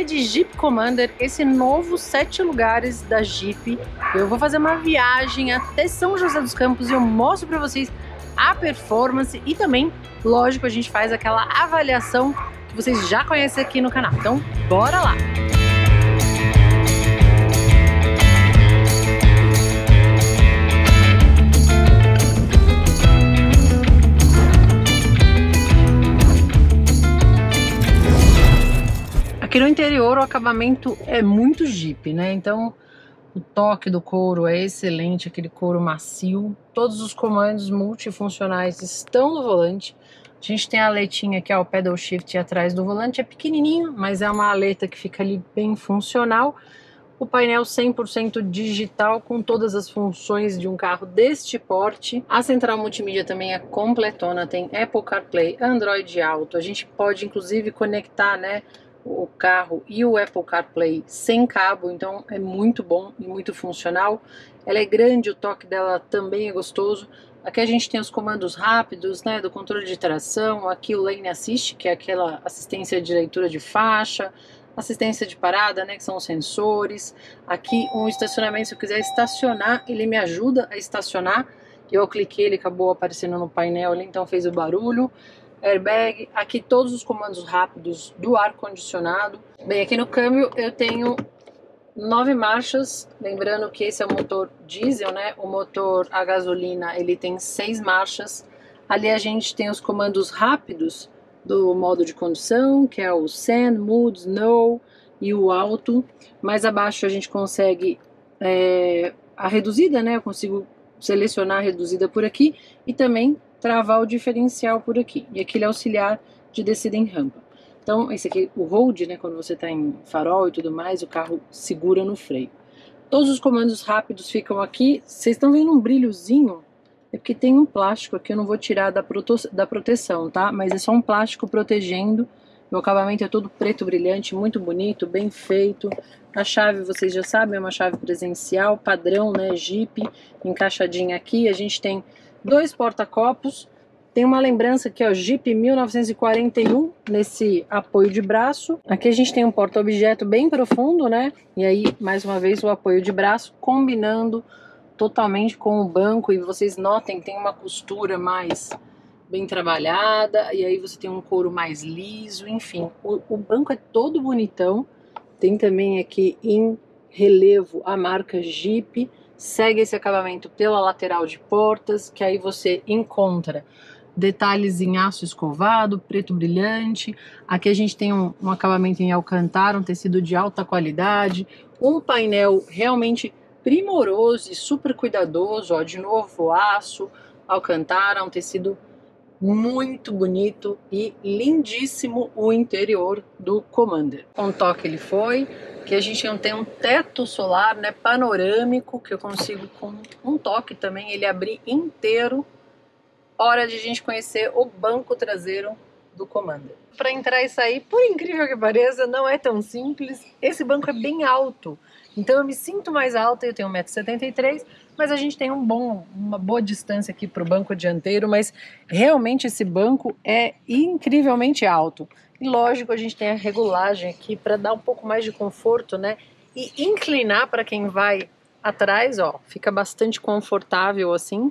dia de Jeep Commander, esse novo 7 lugares da Jeep. Eu vou fazer uma viagem até São José dos Campos e eu mostro para vocês a performance e também, lógico, a gente faz aquela avaliação que vocês já conhecem aqui no canal. Então, bora lá! Aqui no interior o acabamento é muito Jeep, né? Então o toque do couro é excelente, aquele couro macio. Todos os comandos multifuncionais estão no volante. A gente tem a aletinha que é o pedal shift atrás do volante, é pequenininho, mas é uma aleta que fica ali bem funcional. O painel 100% digital com todas as funções de um carro deste porte. A central multimídia também é completona, tem Apple CarPlay, Android Auto. A gente pode inclusive conectar, né, o carro e o Apple CarPlay sem cabo, então é muito bom e muito funcional. Ela é grande, o toque dela também é gostoso. Aqui a gente tem os comandos rápidos, né, do controle de tração. Aqui o Lane Assist, que é aquela assistência de leitura de faixa, assistência de parada, né, que são os sensores. Aqui um estacionamento, se eu quiser estacionar, ele me ajuda a estacionar. Eu cliquei, ele acabou aparecendo no painel ali, então fez o barulho. Airbag, aqui todos os comandos rápidos do ar-condicionado. Bem, aqui no câmbio eu tenho 9 marchas, lembrando que esse é o motor diesel, né? O motor a gasolina, ele tem 6 marchas. Ali a gente tem os comandos rápidos do modo de condução, que é o Sand, Mood, Snow e o Auto. Mais abaixo a gente consegue a reduzida, né? Eu consigo selecionar a reduzida por aqui e também travar o diferencial por aqui. E aquele auxiliar de descida em rampa. Então, esse aqui, o hold, né, quando você está em farol e tudo mais, o carro segura no freio. Todos os comandos rápidos ficam aqui. Vocês estão vendo um brilhozinho? É porque tem um plástico aqui, eu não vou tirar da proteção, tá? Mas é só um plástico protegendo. O acabamento é todo preto brilhante, muito bonito, bem feito. A chave, vocês já sabem, é uma chave presencial, padrão, né, Jeep, encaixadinha aqui. A gente tem 2 porta-copos, tem uma lembrança aqui, ó, Jeep 1941, nesse apoio de braço. Aqui a gente tem um porta-objeto bem profundo, né? E aí, mais uma vez, o apoio de braço, combinando totalmente com o banco. E vocês notem, tem uma costura mais bem trabalhada, e aí você tem um couro mais liso, enfim. O banco é todo bonitão. Tem também aqui em relevo a marca Jeep. Segue esse acabamento pela lateral de portas, que aí você encontra detalhes em aço escovado, preto brilhante. Aqui a gente tem um acabamento em alcantara, um tecido de alta qualidade, um painel realmente primoroso e super cuidadoso, ó, de novo aço, alcantara, um tecido muito bonito e lindíssimo o interior do Commander. Com toque ele foi. Aqui a gente tem um teto solar, né, panorâmico, que eu consigo com um toque também ele abrir inteiro. Hora de a gente conhecer o banco traseiro do Commander. Para entrar e sair, por incrível que pareça, não é tão simples. Esse banco é bem alto, então eu me sinto mais alta, eu tenho 1,73 m, mas a gente tem uma boa distância aqui para o banco dianteiro, mas realmente esse banco é incrivelmente alto. E lógico, a gente tem a regulagem aqui para dar um pouco mais de conforto, né? E inclinar para quem vai atrás, ó, fica bastante confortável assim.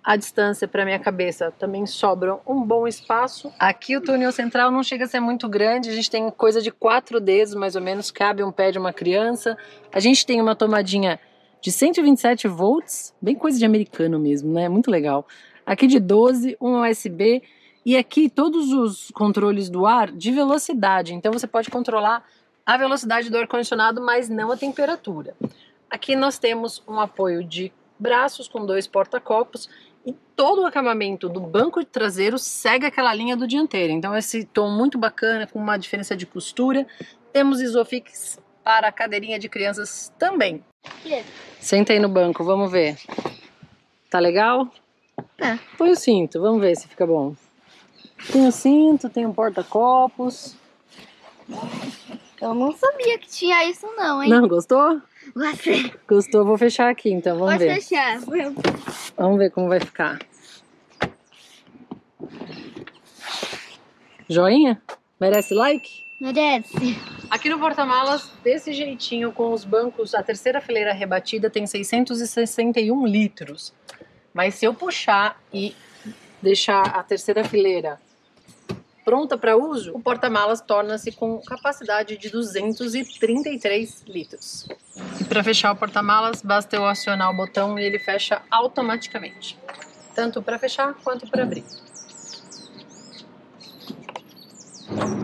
A distância para minha cabeça também sobra um bom espaço. Aqui o túnel central não chega a ser muito grande, a gente tem coisa de 4 dedos mais ou menos, cabe um pé de uma criança. A gente tem uma tomadinha de 127 volts, bem coisa de americano mesmo, né? Muito legal. Aqui de 12, um USB e aqui todos os controles do ar de velocidade. Então você pode controlar a velocidade do ar-condicionado, mas não a temperatura. Aqui nós temos um apoio de braços com 2 porta-copos. E todo o acabamento do banco traseiro segue aquela linha do dianteiro. Então esse tom muito bacana, com uma diferença de costura. Temos Isofix para a cadeirinha de crianças também. Senta aí no banco, vamos ver. Tá legal? É. Põe o cinto, vamos ver se fica bom. Tem o cinto, tem um porta-copos. Eu não sabia que tinha isso não, hein? Não, gostou? Gostei. Gostou? Vou fechar aqui então, vamos ver. Pode fechar. Vamos ver como vai ficar. Joinha? Merece like? Merece. Aqui no porta-malas, desse jeitinho, com os bancos, a terceira fileira rebatida tem 661 litros. Mas se eu puxar e deixar a terceira fileira pronta para uso, o porta-malas torna-se com capacidade de 233 litros. E para fechar o porta-malas, basta eu acionar o botão e ele fecha automaticamente. Tanto para fechar quanto para abrir.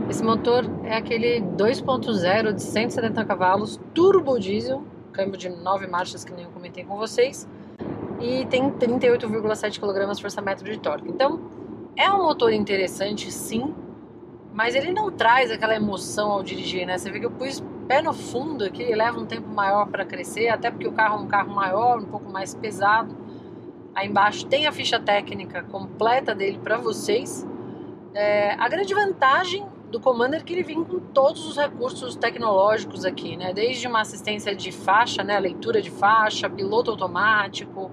Esse motor é aquele 2.0 de 170 cavalos, turbo diesel, câmbio de 9 marchas que nem eu comentei com vocês, e tem 38,7 kgfm de torque. Então, é um motor interessante, sim, mas ele não traz aquela emoção ao dirigir, né? Você vê que eu pus pé no fundo aqui, ele leva um tempo maior para crescer, até porque o carro é um carro maior, um pouco mais pesado. Aí embaixo tem a ficha técnica completa dele para vocês. A grande vantagem do Commander é que ele vem com todos os recursos tecnológicos aqui, né? Desde uma assistência de faixa, né? Leitura de faixa, piloto automático,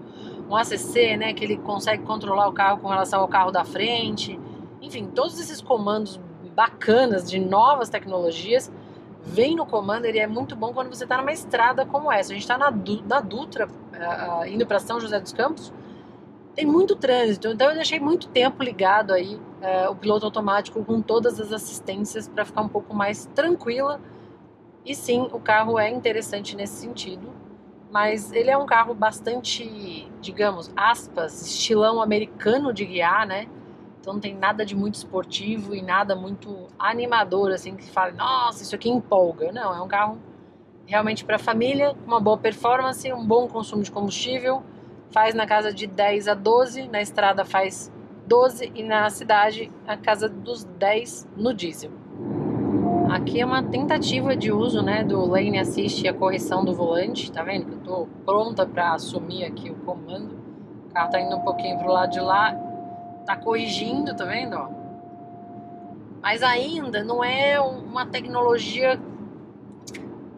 um ACC, né? Que ele consegue controlar o carro com relação ao carro da frente. Enfim, todos esses comandos bacanas de novas tecnologias vem no Commander e é muito bom quando você está numa estrada como essa. A gente está na Dutra, indo para São José dos Campos. Tem muito trânsito, então eu deixei muito tempo ligado aí o piloto automático com todas as assistências para ficar um pouco mais tranquila. E sim, o carro é interessante nesse sentido, mas ele é um carro bastante, digamos, aspas, estilão americano de guiar, né? Então não tem nada de muito esportivo e nada muito animador, assim, que fale, nossa, isso aqui empolga. Não, é um carro realmente para família, com uma boa performance, um bom consumo de combustível. Faz na casa de 10 a 12, na estrada faz 12 e na cidade a casa dos 10 no diesel. Aqui é uma tentativa de uso, né, do Lane Assist e a correção do volante, tá vendo? Que eu tô pronta para assumir aqui o comando. O carro tá indo um pouquinho pro lado de lá, tá corrigindo, tá vendo? Ó. Mas ainda não é uma tecnologia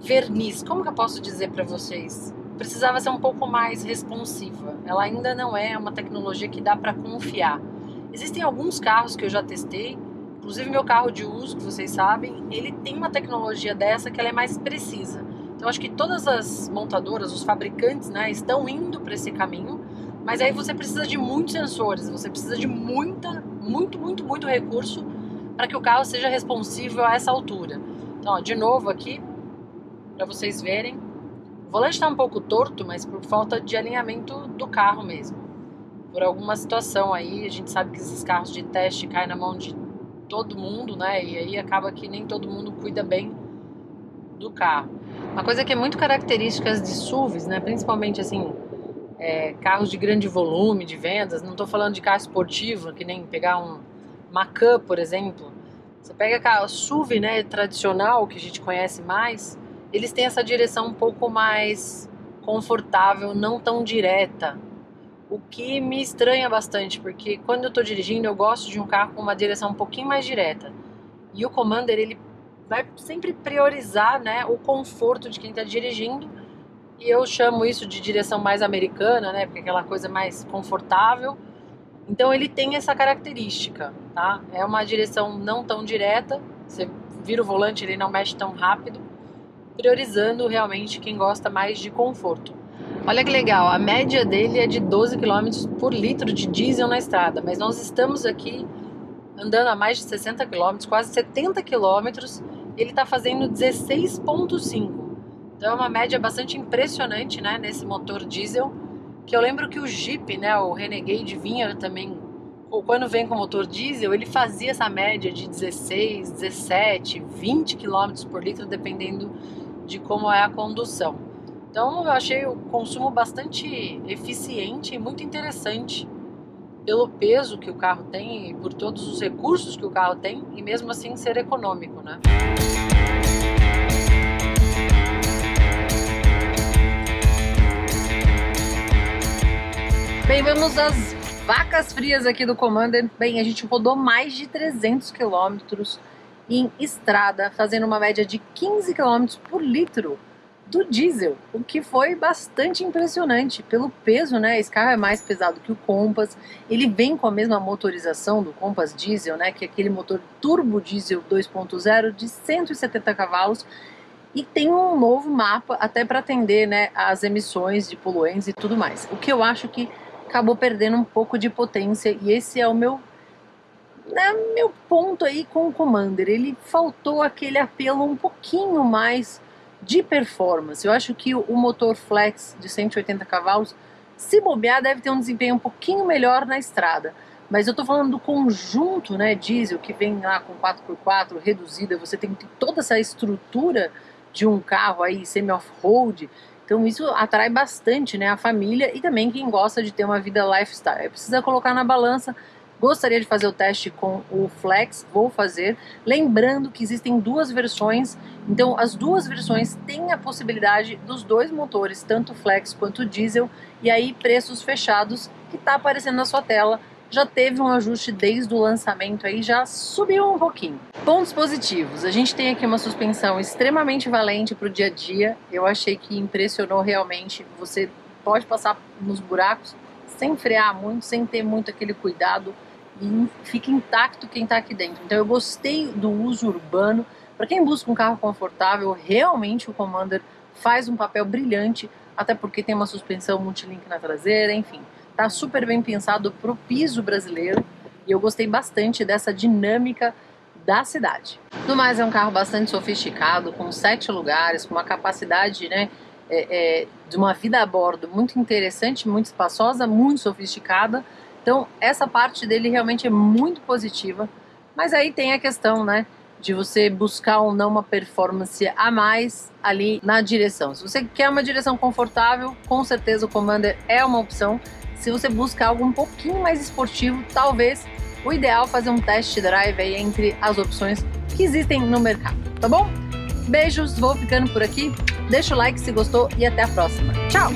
verniz. Como que eu posso dizer para vocês? Precisava ser um pouco mais responsiva. Ela ainda não é uma tecnologia que dá para confiar. Existem alguns carros que eu já testei, inclusive meu carro de uso, que vocês sabem, ele tem uma tecnologia dessa que ela é mais precisa. Então acho que todas as montadoras, os fabricantes, né, estão indo para esse caminho, mas aí você precisa de muitos sensores, você precisa de muito recurso para que o carro seja responsível a essa altura. Então, ó, de novo aqui, para vocês verem, o volante está um pouco torto, mas por falta de alinhamento do carro mesmo. Por alguma situação aí, a gente sabe que esses carros de teste caem na mão de todo mundo, né? E aí acaba que nem todo mundo cuida bem do carro. Uma coisa que é muito característica de SUVs, né? Principalmente assim, carros de grande volume de vendas. Não estou falando de carro esportivo, que nem pegar um Macan, por exemplo. Você pega carro SUV, né? Tradicional, que a gente conhece mais. Eles têm essa direção um pouco mais confortável, não tão direta. O que me estranha bastante, porque quando eu estou dirigindo, eu gosto de um carro com uma direção um pouquinho mais direta. E o Commander, ele vai sempre priorizar, né, o conforto de quem está dirigindo. E eu chamo isso de direção mais americana, né, porque é aquela coisa mais confortável. Então ele tem essa característica, tá? É uma direção não tão direta, você vira o volante, ele não mexe tão rápido, priorizando realmente quem gosta mais de conforto. Olha que legal, a média dele é de 12 km por litro de diesel na estrada, mas nós estamos aqui andando a mais de 60 km, quase 70 km, ele está fazendo 16,5. Então é uma média bastante impressionante, né, nesse motor diesel, que eu lembro que o Jeep, né, o Renegade vinha também, quando vem com motor diesel, ele fazia essa média de 16, 17, 20 km por litro, dependendo de como é a condução. Então eu achei o consumo bastante eficiente e muito interessante pelo peso que o carro tem e por todos os recursos que o carro tem e mesmo assim ser econômico, né? Bem, vamos às vacas frias aqui do Commander. Bem, a gente rodou mais de 300 km em estrada, fazendo uma média de 15 km por litro do diesel, o que foi bastante impressionante pelo peso, né? Esse carro é mais pesado que o Compass, ele vem com a mesma motorização do Compass diesel, né? Que é aquele motor turbo diesel 2.0 de 170 cavalos e tem um novo mapa até para atender, né, as emissões de poluentes e tudo mais. O que eu acho que acabou perdendo um pouco de potência e esse é o meu ponto aí com o Commander. Ele faltou aquele apelo um pouquinho mais de performance. Eu acho que o motor flex de 180 cavalos, se bobear, deve ter um desempenho um pouquinho melhor na estrada. Mas eu tô falando do conjunto, né, diesel, que vem lá com 4x4 reduzida, você tem toda essa estrutura de um carro aí semi-off-road. Então isso atrai bastante, né, a família e também quem gosta de ter uma vida lifestyle. Precisa colocar na balança. Gostaria de fazer o teste com o Flex, vou fazer. Lembrando que existem duas versões, então as duas versões têm a possibilidade dos dois motores, tanto Flex quanto diesel, e aí preços fechados que está aparecendo na sua tela. Já teve um ajuste desde o lançamento, aí já subiu um pouquinho. Pontos positivos, a gente tem aqui uma suspensão extremamente valente para o dia a dia. Eu achei que impressionou realmente, você pode passar nos buracos sem frear muito, sem ter muito aquele cuidado, e fica intacto quem está aqui dentro. Então eu gostei do uso urbano. Para quem busca um carro confortável, realmente o Commander faz um papel brilhante, até porque tem uma suspensão multilink na traseira, enfim. Tá super bem pensado para o piso brasileiro e eu gostei bastante dessa dinâmica da cidade. No mais, é um carro bastante sofisticado, com 7 lugares, com uma capacidade, né, de uma vida a bordo muito interessante, muito espaçosa, muito sofisticada. Então essa parte dele realmente é muito positiva, mas aí tem a questão, né, de você buscar ou não uma performance a mais ali na direção. Se você quer uma direção confortável, com certeza o Commander é uma opção. Se você busca algo um pouquinho mais esportivo, talvez o ideal é fazer um test drive aí entre as opções que existem no mercado, tá bom? Beijos, vou ficando por aqui. Deixa o like se gostou e até a próxima. Tchau!